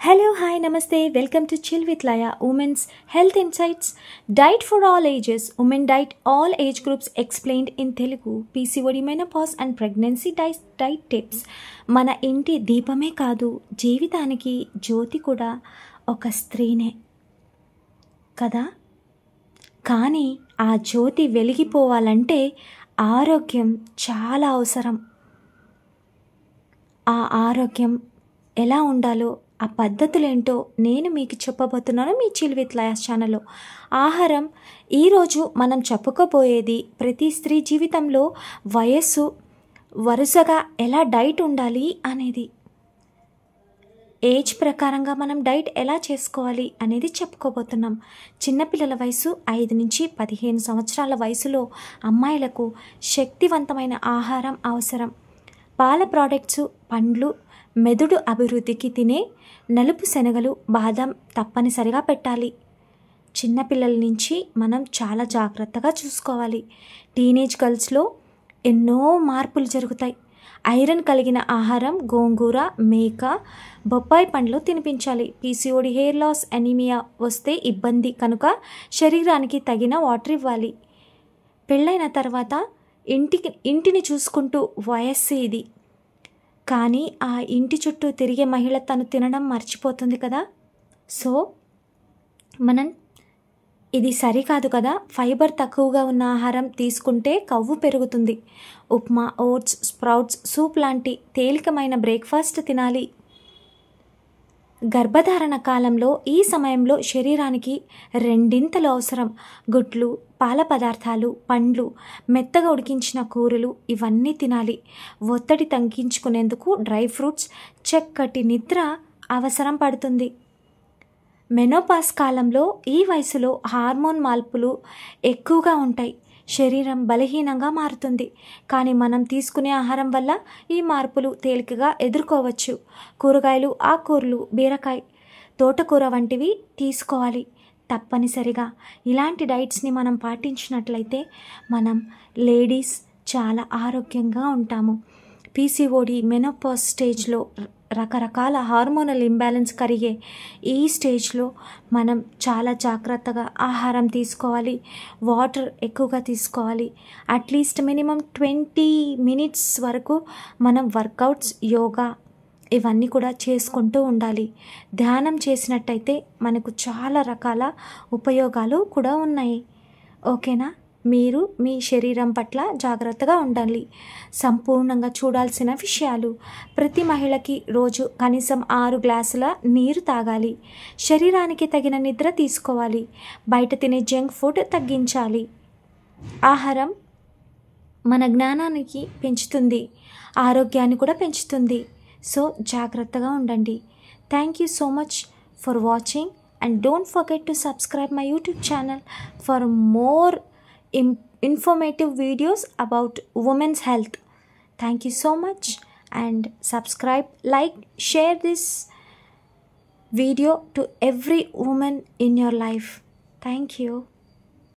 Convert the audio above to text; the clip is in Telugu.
Hello, hi, namaste. Welcome to Chill with Laya, Women's Health Insights. Diet for all ages. Women diet all age groups explained in Telugu. PCOD, menopause and pregnancy diet tips. మన ఇంటి దీపమే కాదు, జీవితానికి జ్యోతి కూడా ఒక స్త్రీనే కదా. కానీ ఆ జ్యోతి వెలిగిపోవాలంటే ఆరోగ్యం చాలా అవసరం. ఆ ఆరోగ్యం ఎలా ఉండాలో, ఆ పద్ధతులేంటో నేను మీకు చెప్పబోతున్నాను మీ చిల్ విత్ లయాస్ ఛానల్లో. ఆహారం ఈరోజు మనం చెప్పుకోబోయేది ప్రతి స్త్రీ జీవితంలో వయస్సు వరుసగా ఎలా డైట్ ఉండాలి అనేది, ఏజ్ ప్రకారంగా మనం డైట్ ఎలా చేసుకోవాలి అనేది చెప్పుకోబోతున్నాం. చిన్నపిల్లల వయసు 5 నుంచి 15 సంవత్సరాల వయసులో అమ్మాయిలకు శక్తివంతమైన ఆహారం అవసరం. పాల ప్రోడక్ట్స్, పండ్లు, మెదడు అభివృద్ధికి తినే నలుపు శనగలు, బాదం తప్పనిసరిగా పెట్టాలి. చిన్నపిల్లల నుంచి మనం చాలా జాగ్రత్తగా చూసుకోవాలి. టీనేజ్ గర్ల్స్లో ఎన్నో మార్పులు జరుగుతాయి. ఐరన్ కలిగిన ఆహారం గోంగూర, మేక, బొప్పాయి పండ్లు తినిపించాలి. పీసీఓడి, హెయిర్ లాస్, అనీమియా వస్తే ఇబ్బంది కనుక శరీరానికి తగిన వాటర్ ఇవ్వాలి. పెళ్ళైన తర్వాత ఇంటిని చూసుకుంటూ వయస్సు ఇది, కానీ ఆ ఇంటి చుట్టూ తిరిగే మహిళ తను తినడం మర్చిపోతుంది కదా. సో మనం ఇది సరికాదు కదా. ఫైబర్ తక్కువగా ఉన్న ఆహారం తీసుకుంటే కొవ్వు పెరుగుతుంది. ఉప్మా, ఓట్స్, స్ప్రౌట్స్, సూప్ లాంటి తేలికమైన బ్రేక్ఫాస్ట్ తినాలి. గర్భధారణ కాలంలో ఈ సమయంలో శరీరానికి రెండింతలు అవసరం. గుడ్లు, పాల పదార్థాలు, పండ్లు, మెత్తగా ఉడికించిన కూరలు ఇవన్నీ తినాలి. ఒత్తిడి తగ్గించుకునేందుకు డ్రై ఫ్రూట్స్, చక్కటి నిద్ర అవసరం పడుతుంది. మెనోపాస్ కాలంలో ఈ వయసులో హార్మోన్ మార్పులు ఎక్కువగా ఉంటాయి. శరీరం బలహీనంగా మారుతుంది. కానీ మనం తీసుకునే ఆహారం వల్ల ఈ మార్పులు తేలికగా ఎదుర్కోవచ్చు. కూరగాయలు, ఆకుకూరలు, బీరకాయ, తోటకూర వంటివి తీసుకోవాలి తప్పనిసరిగా. ఇలాంటి డైట్స్ని మనం పాటించినట్లయితే మనం లేడీస్ చాలా ఆరోగ్యంగా ఉంటాము. పీసీఓడి, మెనోపాజ్ స్టేజ్లో రకరకాల హార్మోనల్ ఇంబ్యాలెన్స్ కరిగే ఈ స్టేజ్లో మనం చాలా జాగ్రత్తగా ఆహారం తీసుకోవాలి. వాటర్ ఎక్కువగా తీసుకోవాలి. అట్లీస్ట్ మినిమం 20 మినిట్స్ వరకు మనం వర్కౌట్స్, యోగా ఇవన్నీ కూడా చేసుకుంటూ ఉండాలి. ధ్యానం చేసినట్టయితే మనకు చాలా రకాల ఉపయోగాలు కూడా ఉన్నాయి. ఓకేనా. మీరు మీ శరీరం పట్ల జాగ్రత్తగా ఉండాలి. సంపూర్ణంగా చూడాల్సిన విషయాలు: ప్రతి మహిళకి రోజు కనీసం 6 గ్లాసుల నీరు తాగాలి. శరీరానికి తగిన నిద్ర తీసుకోవాలి. బయట తినే జంక్ ఫుడ్ తగ్గించాలి. ఆహారం మన జ్ఞానానికి పెంచుతుంది, ఆరోగ్యాన్ని కూడా పెంచుతుంది. సో జాగ్రత్తగా ఉండండి. Thank you so much for watching and don't forget to subscribe my YouTube channel for more informative videos about women's health. Thank you so much, and subscribe, like, share this video to every woman in your life. Thank you.